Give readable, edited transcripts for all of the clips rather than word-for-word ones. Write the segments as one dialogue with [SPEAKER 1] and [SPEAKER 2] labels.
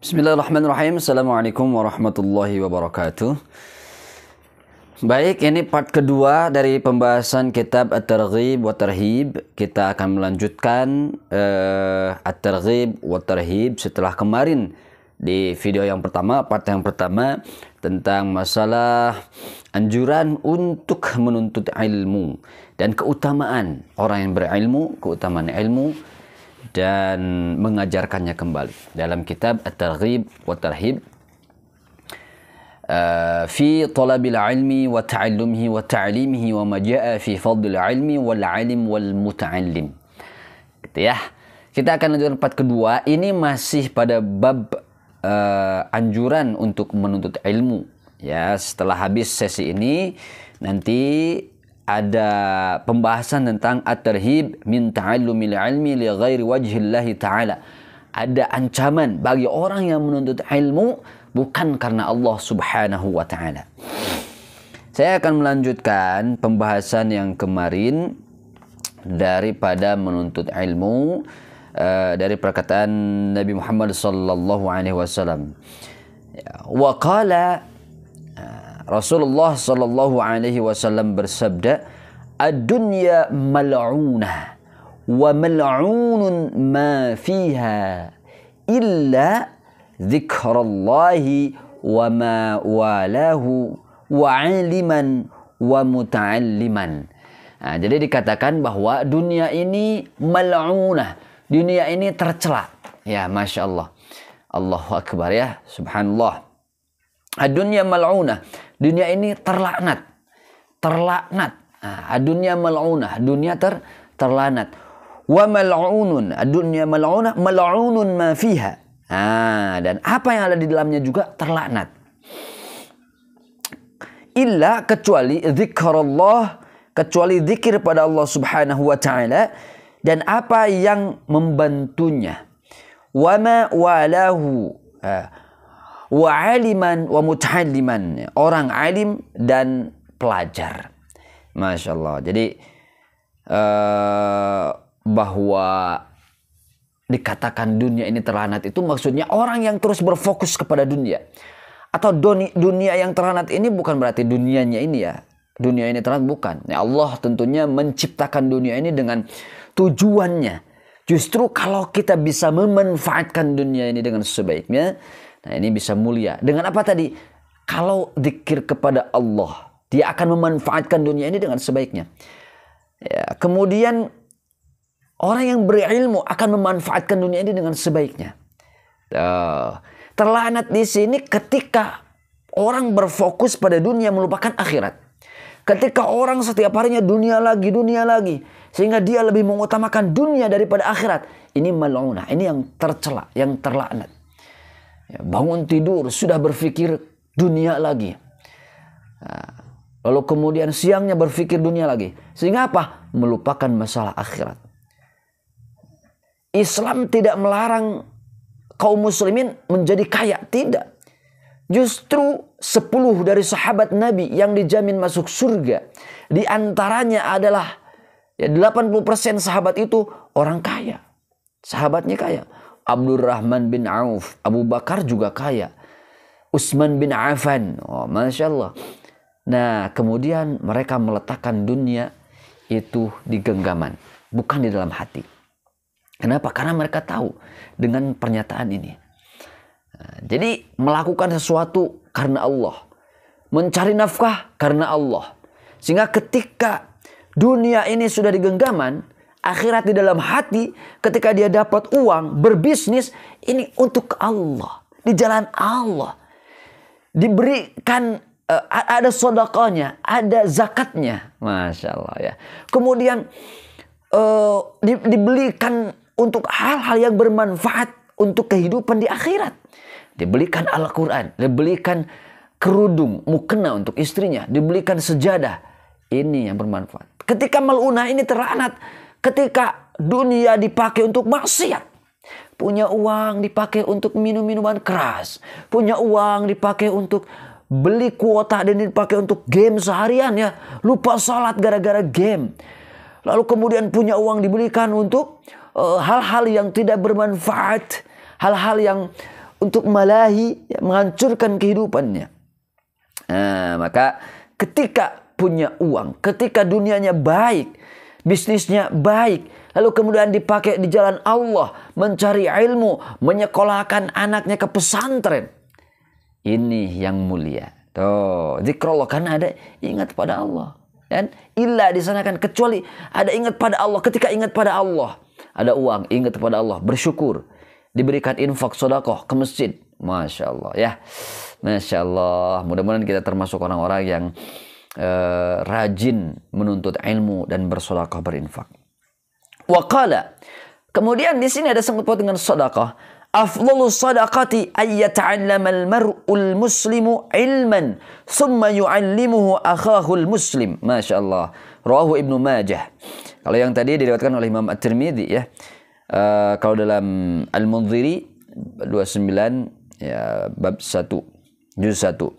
[SPEAKER 1] Bismillahirrahmanirrahim. Assalamualaikum warahmatullahi wabarakatuh. Baik, ini part kedua dari pembahasan kitab At-Targhib wa Tarhib. Kita akan melanjutkan At-Targhib wa Tarhib setelah kemarin di video yang pertama, part yang pertama tentang masalah anjuran untuk menuntut ilmu dan keutamaan orang yang berilmu, keutamaan ilmu dan mengajarkannya kembali dalam kitab At-Targhib wa Tarhib fi talabil ilmi wa ta'allumihi wa ta'limihi wa ma jaa fi fadlil ilmi wal alim wal muta'allim. Gitu ya. Kita akan lanjutkan part kedua. Ini masih pada bab anjuran untuk menuntut ilmu. Ya, setelah habis sesi ini nanti ada pembahasan tentang at-tarhib min ta'allumil ilmi li ghairi wajhillahi ta'ala. Ada ancaman bagi orang yang menuntut ilmu bukan karena Allah Subhanahu wa ta'ala. Saya akan melanjutkan pembahasan yang kemarin daripada menuntut ilmu dari perkataan Nabi Muhammad sallallahu alaihi wasallam. Wa qala Rasulullah sallallahu alaihi wasallam bersabda, "Ad-dunya mal'unah wa mal'unun ma fiha illa dzikrallahi wa ma walahu wa 'aliman wa muta'alliman." Nah, jadi dikatakan bahwa dunia ini mal'unah, dunia ini tercela. Ya, Masya Allah. Allahu Akbar ya, subhanallah. Ad-dunya mal'unah, dunia ini terlaknat. Terlaknat. Ad-dunya mal'unah, dunia terlaknat. Wa mal'unun, ad-dunya mal'unah, mal'unun ma fiha. Dan apa yang ada di dalamnya juga terlaknat. Illa, kecuali zikrullah, kecuali zikir pada Allah Subhanahu wa ta'ala dan apa yang membantunya. Wa ma walahu, wa aliman wa muta'alliman, orang alim dan pelajar. Masya Allah. Jadi bahwa dikatakan dunia ini terlaknat itu maksudnya orang yang terus berfokus kepada dunia. Atau dunia yang terlaknat ini bukan berarti dunianya ini ya, dunia ini terlaknat, bukan. Ya, Allah tentunya menciptakan dunia ini dengan tujuannya. Justru kalau kita bisa memanfaatkan dunia ini dengan sebaiknya, nah ini bisa mulia. Dengan apa tadi? Kalau zikir kepada Allah, dia akan memanfaatkan dunia ini dengan sebaiknya. Ya, kemudian orang yang berilmu akan memanfaatkan dunia ini dengan sebaiknya. Terlaknat di sini ketika orang berfokus pada dunia melupakan akhirat. Ketika orang setiap harinya dunia lagi, sehingga dia lebih mengutamakan dunia daripada akhirat. Ini mal'unah, ini yang tercela, yang terlaknat. Bangun tidur sudah berpikir dunia lagi. Lalu kemudian siangnya berpikir dunia lagi. Sehingga apa? Melupakan masalah akhirat. Islam tidak melarang kaum muslimin menjadi kaya. Tidak. Justru 10 dari sahabat Nabi yang dijamin masuk surga. Di antaranya adalah 80% sahabat itu orang kaya. Sahabatnya kaya. Abdurrahman bin Auf, Abu Bakar juga kaya. Utsman bin Affan, oh, Masya Allah. Nah, kemudian mereka meletakkan dunia itu di genggaman, bukan di dalam hati. Kenapa? Karena mereka tahu dengan pernyataan ini. Nah, jadi melakukan sesuatu karena Allah, mencari nafkah karena Allah. Sehingga ketika dunia ini sudah di genggaman, akhirat di dalam hati, ketika dia dapat uang, berbisnis, ini untuk Allah. Di jalan Allah. Diberikan, ada sedekahnya, ada zakatnya. Masya Allah ya. Kemudian dibelikan untuk hal-hal yang bermanfaat untuk kehidupan di akhirat. Dibelikan Al-Quran, dibelikan kerudung, mukena untuk istrinya, dibelikan sejadah. Ini yang bermanfaat. Ketika mal'unah ini terlaknat, ketika dunia dipakai untuk maksiat, punya uang dipakai untuk minum-minuman keras, punya uang dipakai untuk beli kuota dan dipakai untuk game seharian ya, lupa salat gara-gara game. Lalu kemudian punya uang dibelikan untuk hal-hal yang tidak bermanfaat, hal-hal yang untuk malahi, ya, menghancurkan kehidupannya. Nah, maka ketika punya uang, ketika dunianya baik, bisnisnya baik, lalu kemudian dipakai di jalan Allah, mencari ilmu, menyekolahkan anaknya ke pesantren, ini yang mulia. Tuh, zikrullah, karena ada ingat pada Allah. Dan illa di sana kan, kecuali ada ingat pada Allah. Ketika ingat pada Allah, ada uang, ingat pada Allah, bersyukur, diberikan infak sedekah ke masjid. Masya Allah, ya, Masya Allah. Mudah-mudahan kita termasuk orang-orang yang rajin menuntut ilmu dan bersedekah, berinfak. Waqala, kemudian di sini ada sangkut paut dengan sedekah. Afdhalus sadaqati ay yata'allama al-mar'ul muslimu ilman thumma yu'allimuhu akhahul muslim. Masya Allah. Rawahu Ibnu Majah. Kalau yang tadi diriwayatkan oleh Imam At-Tirmidzi, ya. Kalau dalam Al-Mundhiri 29, ya, bab 1, juz 1.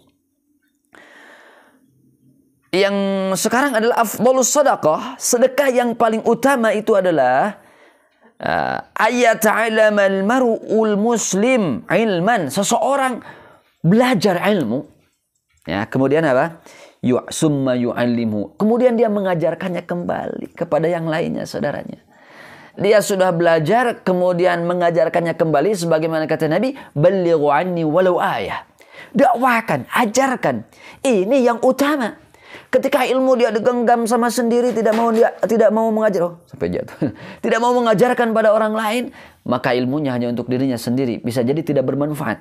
[SPEAKER 1] Yang sekarang adalah afdhalus sadaqah, sedekah yang paling utama itu adalah ayata'alamal mar'ul muslim ilman, seseorang belajar ilmu, ya, kemudian apa? Summa yu'allimu, kemudian dia mengajarkannya kembali kepada yang lainnya, saudaranya. Dia sudah belajar, kemudian mengajarkannya kembali, sebagaimana kata Nabi, ballighu anni walau ayah. Dakwakan, ajarkan. Ini yang utama. Ketika ilmu dia digenggam sama sendiri, tidak mau mengajar, sampai jatuh. Tidak mau mengajarkan pada orang lain, maka ilmunya hanya untuk dirinya sendiri, bisa jadi tidak bermanfaat.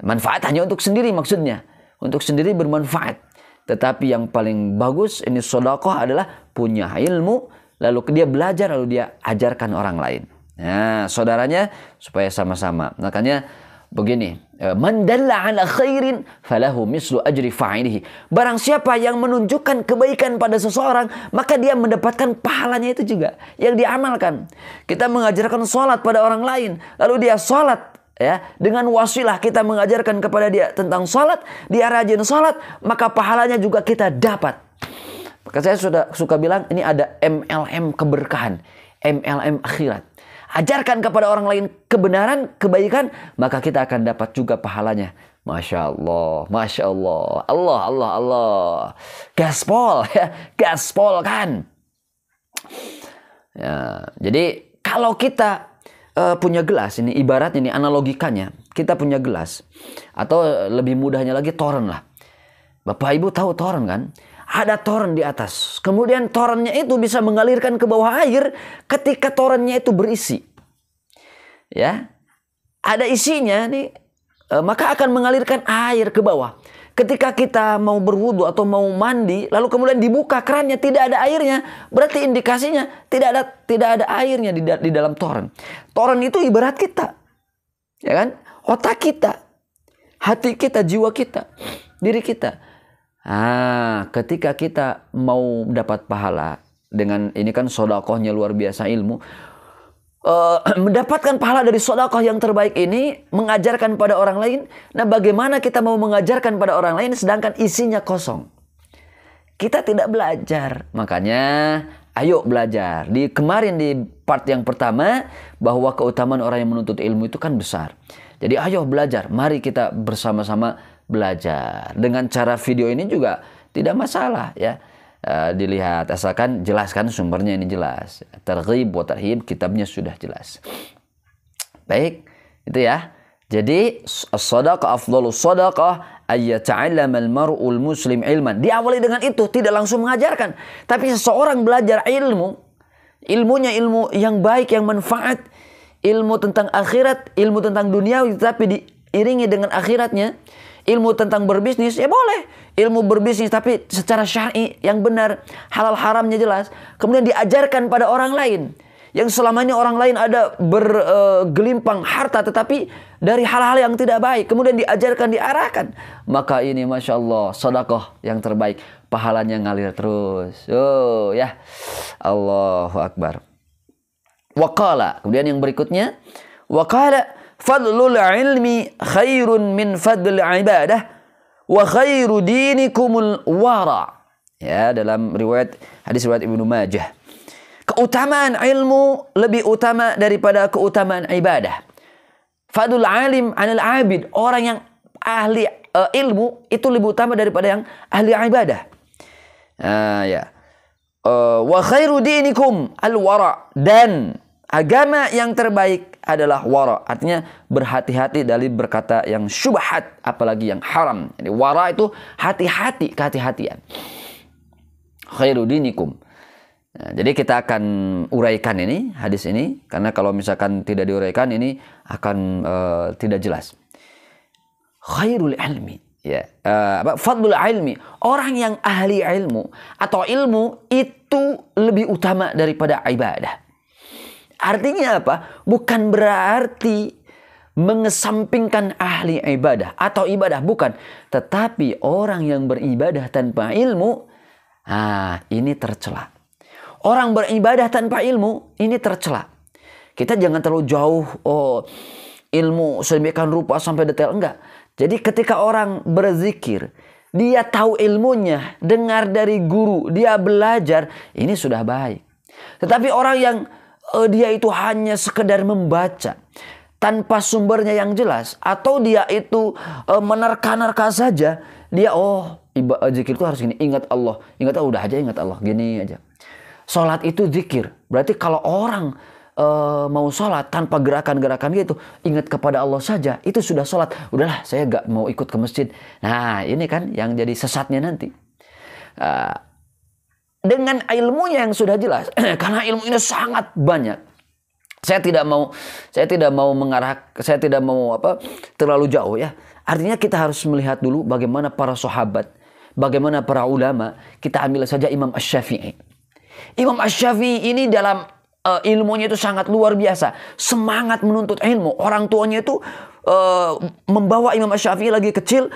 [SPEAKER 1] Manfaat hanya untuk sendiri, maksudnya untuk sendiri bermanfaat. Tetapi yang paling bagus ini sedekah adalah punya ilmu, lalu dia belajar, lalu dia ajarkan orang lain. Nah, saudaranya, supaya sama-sama. Makanya begini, man dalla ala khairin falahu mislu ajri fa'ilihi. Barang siapa yang menunjukkan kebaikan pada seseorang, maka dia mendapatkan pahalanya itu juga yang diamalkan. Kita mengajarkan salat pada orang lain, lalu dia salat, ya, dengan wasilah kita mengajarkan kepada dia tentang salat, dia rajin salat, maka pahalanya juga kita dapat. Maka saya sudah suka bilang, ini ada MLM keberkahan, MLM akhirat. Ajarkan kepada orang lain kebenaran, kebaikan, maka kita akan dapat juga pahalanya. Masya Allah, Masya Allah, Allah, Allah, Allah. Gaspol, ya, gaspol kan. Ya, jadi kalau kita punya gelas, ini ibaratnya, ini analogikannya, kita punya gelas, atau lebih mudahnya lagi toren lah. Bapak Ibu tahu toren kan? Ada toren di atas. Kemudian torennya itu bisa mengalirkan ke bawah air ketika torennya itu berisi. Ya. Ada isinya nih, maka akan mengalirkan air ke bawah. Ketika kita mau berwudu atau mau mandi, lalu kemudian dibuka kerannya, tidak ada airnya, berarti indikasinya tidak ada airnya di dalam toren. Toren itu ibarat kita. Ya kan? Otak kita, hati kita, jiwa kita, diri kita. Ketika kita mau dapat pahala dengan ini kan sedekahnya luar biasa ilmu, mendapatkan pahala dari sedekah yang terbaik ini, mengajarkan pada orang lain. Nah, bagaimana kita mau mengajarkan pada orang lain sedangkan isinya kosong? Kita tidak belajar. Makanya ayo belajar. Kemarin di part yang pertama, bahwa keutamaan orang yang menuntut ilmu itu kan besar. Jadi ayo belajar. Mari kita bersama-sama belajar. Dengan cara video ini juga tidak masalah, ya. Dilihat, asalkan jelaskan sumbernya, ini jelas. Targhib wa tarhib, kitabnya sudah jelas. Baik, itu ya. Jadi as-sadaqah afdhalus sadaqah ay yata'allamal mar'ul muslim ilman. Diawali dengan itu, tidak langsung mengajarkan, tapi seseorang belajar ilmu, ilmunya ilmu yang baik, yang manfaat, ilmu tentang akhirat, ilmu tentang dunia, tapi diiringi dengan akhiratnya. Ilmu tentang berbisnis, ya boleh. Ilmu berbisnis tapi secara syar'i yang benar, halal haramnya jelas. Kemudian diajarkan pada orang lain. Yang selama ini orang lain ada bergelimpang harta, tetapi dari hal-hal yang tidak baik. Kemudian diajarkan, diarahkan. Maka ini Masya Allah, sedekah yang terbaik. Pahalanya ngalir terus. Oh ya, Allahu Akbar. Waqala, kemudian yang berikutnya. Waqala, fadlul ilmi khairun min fadlil ibadah wa khairu dinikumul wara. Ya, dalam hadis riwayat Ibnu Majah. Keutamaan ilmu lebih utama daripada keutamaan ibadah. Fadul alim 'anil 'abid. Orang yang ahli ilmu itu lebih utama daripada yang ahli ibadah. Ya. Wa khairu dinikum al-wara. Dan agama yang terbaik adalah wara. Artinya berhati-hati dari berkata yang syubhat, apalagi yang haram. Jadi wara itu hati-hati, kehati-hatian. Khairu dinikum. Nah, jadi kita akan uraikan ini, hadis ini, karena kalau misalkan tidak diuraikan ini akan tidak jelas. Khairul ilmi, ya, fadlul ilmi, orang yang ahli ilmu atau ilmu itu lebih utama daripada ibadah. Artinya apa? Bukan berarti mengesampingkan ahli ibadah atau ibadah, bukan. Tetapi orang yang beribadah tanpa ilmu, ini tercela. Orang beribadah tanpa ilmu, ini tercela. Kita jangan terlalu jauh, ilmu sedemikian rupa sampai detail, enggak. Jadi ketika orang berzikir, dia tahu ilmunya, dengar dari guru, dia belajar, ini sudah baik. Tetapi orang yang dia itu hanya sekedar membaca, tanpa sumbernya yang jelas, atau dia itu menerka-nerka saja, dia zikir itu harus gini, ingat Allah, udah aja ingat Allah, gini aja. Sholat itu zikir. Berarti kalau orang mau sholat tanpa gerakan-gerakan gitu, ingat kepada Allah saja, itu sudah sholat. Udahlah, saya gak mau ikut ke masjid. Nah, ini kan yang jadi sesatnya nanti. Dengan ilmunya yang sudah jelas, karena ilmu ini sangat banyak. Saya tidak mau terlalu jauh ya. Artinya kita harus melihat dulu bagaimana para sahabat, bagaimana para ulama. Kita ambil saja Imam Asy-Syafi'i. Imam Asy-Syafi'i ini dalam ilmunya itu sangat luar biasa. Semangat menuntut ilmu. Orang tuanya itu membawa Imam Asy-Syafi'i lagi kecil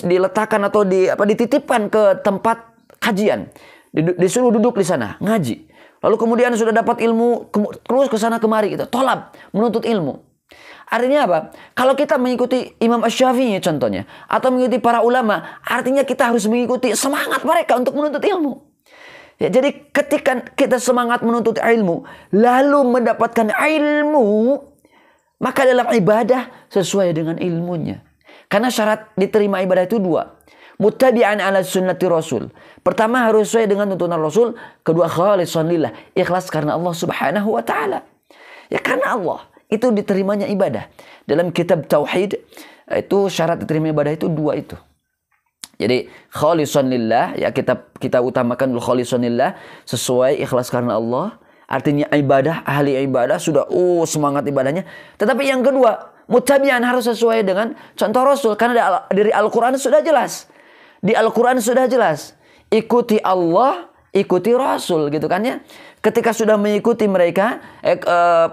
[SPEAKER 1] diletakkan atau dititipkan ke tempat kajian. Disuruh duduk di sana, ngaji. Lalu kemudian sudah dapat ilmu, terus ke sana kemari gitu, tolab, menuntut ilmu. Artinya apa? Kalau kita mengikuti Imam Asy-Syafi'i contohnya, atau mengikuti para ulama, artinya kita harus mengikuti semangat mereka untuk menuntut ilmu. Ya, jadi ketika kita semangat menuntut ilmu, lalu mendapatkan ilmu, maka dalam ibadah sesuai dengan ilmunya. Karena syarat diterima ibadah itu dua. Muttabi'an ala sunnati Rasul. Pertama harus sesuai dengan tuntunan Rasul. Kedua khalisan lillah. Ikhlas karena Allah subhanahu wa ta'ala. Ya karena Allah. Itu diterimanya ibadah. Dalam kitab Tauhid, itu syarat diterima ibadah itu dua itu. Jadi khalisan lillah, ya kita utamakan dulu khalisan lillah, sesuai ikhlas karena Allah. Artinya ibadah, ahli ibadah sudah semangat ibadahnya. Tetapi yang kedua, muttabi'an harus sesuai dengan contoh Rasul, karena dari Al-Qur'an sudah jelas. Di Al-Qur'an sudah jelas. Ikuti Allah, ikuti Rasul gitu kan ya. Ketika sudah mengikuti mereka,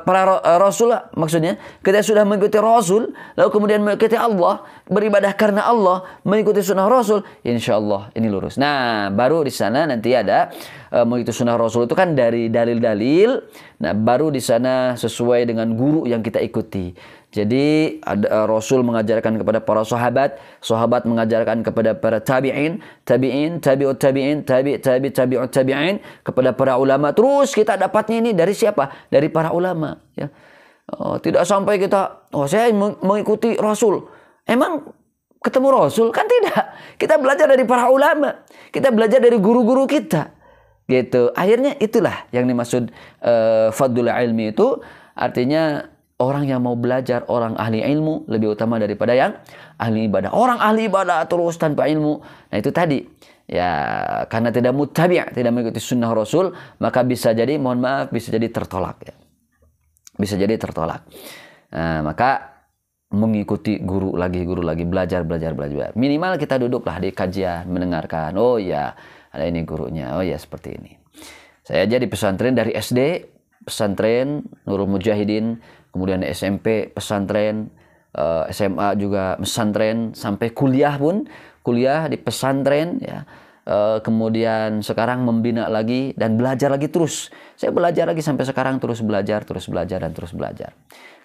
[SPEAKER 1] para Rasul maksudnya, ketika sudah mengikuti Rasul, lalu kemudian mengikuti Allah, beribadah karena Allah, mengikuti sunnah Rasul, insya Allah ini lurus. Nah, baru di sana nanti ada mengikuti sunnah Rasul itu kan dari dalil-dalil. Nah, baru di sana sesuai dengan guru yang kita ikuti. Jadi Rasul mengajarkan kepada para sahabat, sahabat mengajarkan kepada para tabi'in, tabi'ut tabi'in, tabi'ut tabi'in, kepada para ulama. Terus kita dapatnya ini dari siapa? Dari para ulama. Ya. Tidak sampai kita, saya mengikuti Rasul. Emang ketemu Rasul? Kan tidak. Kita belajar dari para ulama. Kita belajar dari guru-guru kita. Gitu. Akhirnya itulah yang dimaksud fadlul ilmi itu. Artinya orang yang mau belajar, orang ahli ilmu lebih utama daripada yang ahli ibadah. Orang ahli ibadah terus tanpa ilmu. Nah itu tadi. Ya, karena tidak muttabi', tidak mengikuti sunnah Rasul, maka bisa jadi, mohon maaf, bisa jadi tertolak. Ya. Bisa jadi tertolak. Nah, maka mengikuti guru lagi, belajar. Minimal kita duduklah di kajian, mendengarkan. Oh ya, ada ini gurunya. Oh ya, seperti ini. Saya jadi pesantren dari SD, pesantren Nurul Mujahidin, kemudian SMP pesantren, SMA juga pesantren, sampai kuliah pun kuliah di pesantren ya. Kemudian sekarang membina lagi dan belajar lagi terus. Saya belajar lagi sampai sekarang, terus belajar.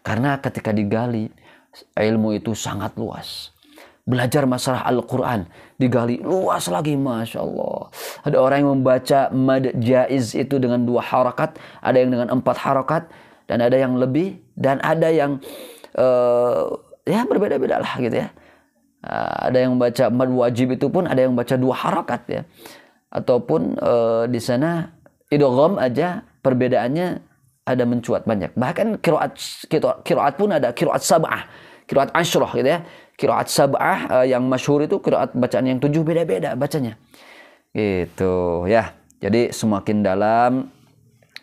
[SPEAKER 1] Karena ketika digali ilmu itu sangat luas. Belajar masalah Al-Quran digali luas lagi, Masya Allah. Ada orang yang membaca mad jaiz itu dengan 2 harakat, ada yang dengan 4 harakat, dan ada yang lebih dan ada yang ya berbeda-beda lah gitu ya. Ada yang baca mad wajib itu pun ada yang baca 2 harakat ya. Ataupun di sana idgham aja perbedaannya ada mencuat banyak. Bahkan qiraat pun ada qiraat sab'ah, qiraat asyrah gitu ya. Qiraat sab'ah yang masyhur itu qiraat bacaan yang 7 beda-beda bacanya. Gitu ya. Jadi semakin dalam,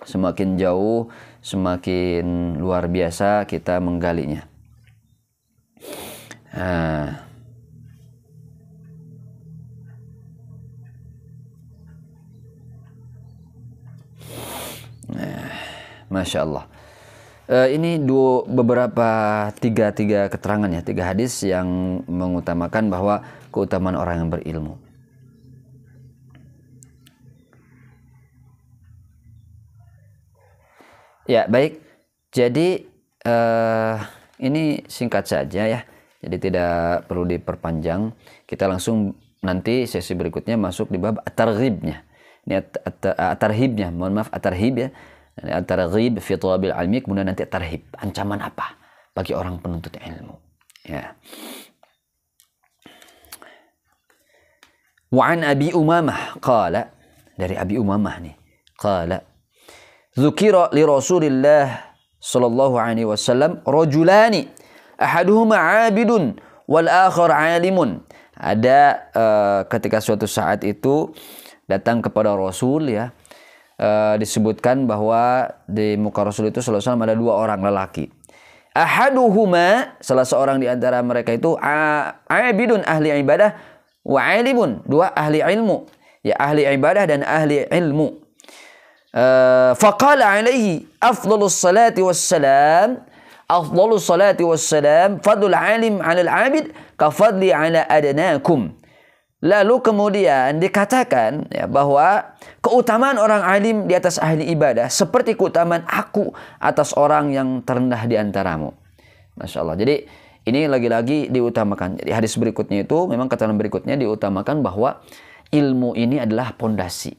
[SPEAKER 1] semakin jauh, semakin luar biasa kita menggalinya. Masya Allah. Ini beberapa tiga keterangan ya, 3 hadis yang mengutamakan bahwa keutamaan orang yang berilmu. Ya baik, jadi ini singkat saja ya, jadi tidak perlu diperpanjang. Kita langsung nanti sesi berikutnya masuk di bab at-targhibnya. Ini at-tarhibnya, mohon maaf at-tarhib ya. At-targhib fi thalabil ilmi, kemudian nanti at-tarhib, ancaman apa bagi orang penuntut ilmu. Ya. Wa an Abi Umamah qala, dari Abi Umamah nih, qala dzukira li Rasulillah sallallahu alaihi wasallam rajulani ahaduhuma 'abidun wal akhar 'alimun. Ada ketika suatu saat itu datang kepada Rasul ya, disebutkan bahwa di muka Rasul itu sallallahu alaihi wasallam ada 2 orang lelaki. Ahaduhuma, salah seorang di antara mereka itu 'abidun, ahli ibadah, wa 'alimun, 2 ahli ilmu. Ya, ahli ibadah dan ahli ilmu. Faqala alaihi afdhalus salati wassalam fadlul alim 'alal 'abid ka fadli 'ala adnakum. Lalu kemudian dikatakan ya, bahwa keutamaan orang alim di atas ahli ibadah seperti keutamaan aku atas orang yang terendah di antaramu. Masya Allah. Jadi ini lagi-lagi diutamakan. Jadi hadis berikutnya itu memang keterangan berikutnya diutamakan bahwa ilmu ini adalah pondasi.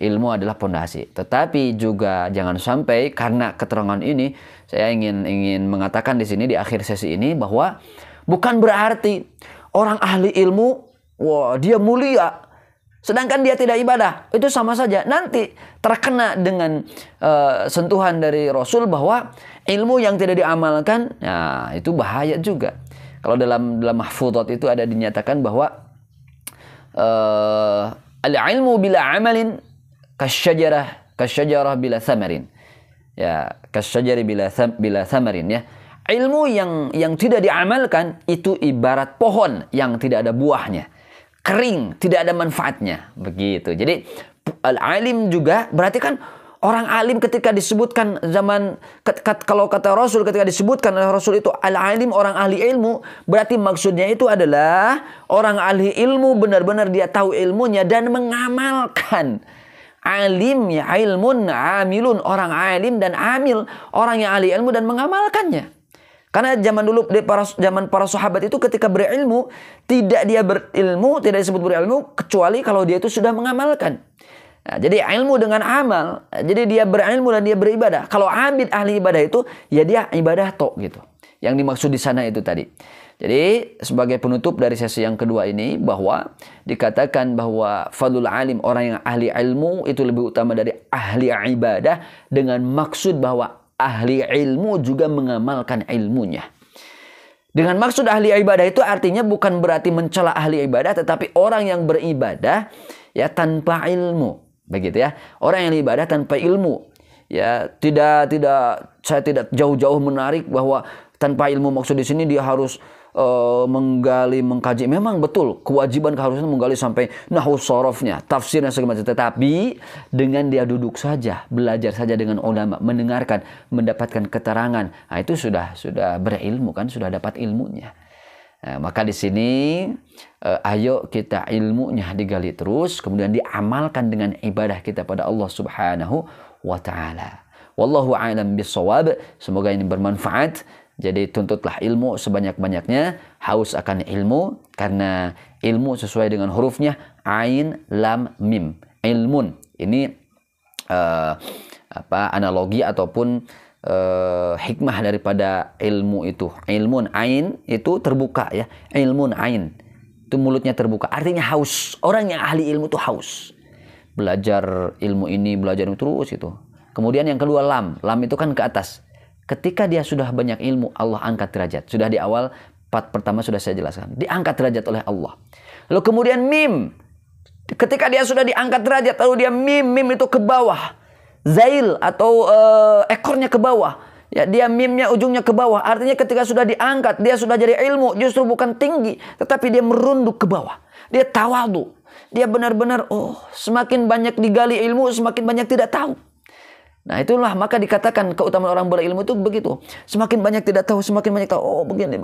[SPEAKER 1] Ilmu adalah pondasi. Tetapi juga jangan sampai karena keterangan ini saya ingin mengatakan di sini di akhir sesi ini bahwa bukan berarti orang ahli ilmu wah dia mulia sedangkan dia tidak ibadah. Itu sama saja. Nanti terkena dengan sentuhan dari Rasul bahwa ilmu yang tidak diamalkan, nah itu bahaya juga. Kalau dalam mahfudhat itu ada dinyatakan bahwa al-ilmu bila amalin kasyajarah bila thamarin. Ya, kasyajari bila thamarin ya. Ilmu yang tidak diamalkan itu ibarat pohon yang tidak ada buahnya. Kering, tidak ada manfaatnya. Begitu. Jadi al-alim juga berarti kan orang alim ketika disebutkan kalau kata Rasul ketika disebutkan oleh Rasul itu al-alim, orang ahli ilmu, berarti maksudnya itu adalah orang ahli ilmu benar-benar dia tahu ilmunya dan mengamalkan. Alim ya ilmun amilun, orang alim dan amil, orang yang ahli ilmu dan mengamalkannya. Karena zaman dulu zaman para sahabat itu ketika berilmu tidak disebut berilmu kecuali kalau dia itu sudah mengamalkan. Nah, jadi ilmu dengan amal, jadi dia berilmu dan dia beribadah. Kalau abid ahli ibadah itu ya dia ibadah tok gitu. Yang dimaksud di sana itu tadi. Jadi sebagai penutup dari sesi yang kedua ini bahwa dikatakan bahwa fadlul alim, orang yang ahli ilmu itu lebih utama dari ahli ibadah dengan maksud bahwa ahli ilmu juga mengamalkan ilmunya. Dengan maksud ahli ibadah itu artinya bukan berarti mencela ahli ibadah, tetapi orang yang beribadah ya tanpa ilmu, begitu ya. Orang yang beribadah tanpa ilmu. Ya, saya tidak jauh-jauh menarik bahwa tanpa ilmu maksud di sini dia harus mengkaji. Memang betul kewajiban keharusan menggali sampai nahwu sharafnya, tafsirnya segala macam. Tetapi dengan dia duduk saja, belajar saja dengan ulama, mendengarkan, mendapatkan keterangan, nah itu sudah berilmu kan, sudah dapat ilmunya. Nah, maka di sini ayo kita ilmunya digali terus, kemudian diamalkan dengan ibadah kita pada Allah Subhanahu wa taala. Wallahu a'lam bissawab. Semoga ini bermanfaat. Jadi tuntutlah ilmu sebanyak-banyaknya, haus akan ilmu, karena ilmu sesuai dengan hurufnya ain lam mim. Ilmun. Ini analogi ataupun hikmah daripada ilmu itu. Ilmun ain itu terbuka ya. Ilmun ain itu mulutnya terbuka. Artinya haus. Orang yang ahli ilmu itu haus. Belajar ilmu ini, belajar ilmu terus itu. Kemudian yang kedua lam. Lam itu kan ke atas. Ketika dia sudah banyak ilmu, Allah angkat derajat. Sudah di awal part pertama sudah saya jelaskan. Diangkat derajat oleh Allah. Lalu kemudian mim. Ketika dia sudah diangkat derajat, lalu dia mim. Mim itu ke bawah. Zail atau ekornya ke bawah. Ya, dia mimnya ujungnya ke bawah. Artinya ketika sudah diangkat, dia sudah jadi ilmu. Justru bukan tinggi, tetapi dia merunduk ke bawah. Dia tawadu. Dia benar-benar, semakin banyak digali ilmu, semakin banyak tidak tahu. Nah itulah maka dikatakan keutamaan orang berilmu itu begitu. Semakin banyak tidak tahu, semakin banyak tahu. Oh begini.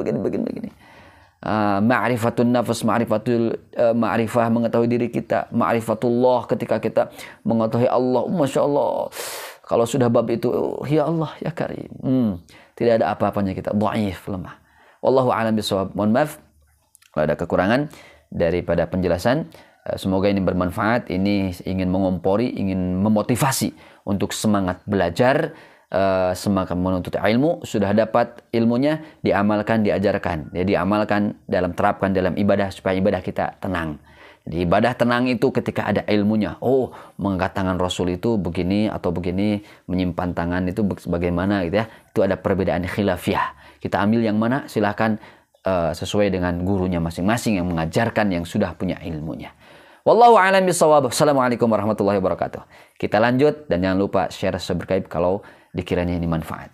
[SPEAKER 1] Ma'rifatun nafs, ma'rifah mengetahui diri kita. Ma'rifatullah ketika kita mengetahui Allah. Masya Allah. Kalau sudah bab itu, ya Allah, ya Karim. Tidak ada apa-apanya kita. Dhaif, lemah. Wallahu a'lam bishawab. Mohon maaf kalau ada kekurangan daripada penjelasan. Semoga ini bermanfaat. Ini ingin mengompori, ingin memotivasi untuk semangat belajar, semangat menuntut ilmu. Sudah dapat ilmunya, diamalkan, diajarkan. Jadi diamalkan, terapkan dalam ibadah supaya ibadah kita tenang. Jadi ibadah tenang itu ketika ada ilmunya. Oh, mengangkat tangan Rasul itu begini atau begini, menyimpan tangan itu bagaimana gitu ya. Itu ada perbedaan khilafiyah. Kita ambil yang mana silahkan sesuai dengan gurunya masing-masing yang mengajarkan, yang sudah punya ilmunya. Wallahu a'lam bishawab. Assalamualaikum warahmatullahi wabarakatuh. Kita lanjut dan jangan lupa share, subscribe kalau dikiranya ini manfaat.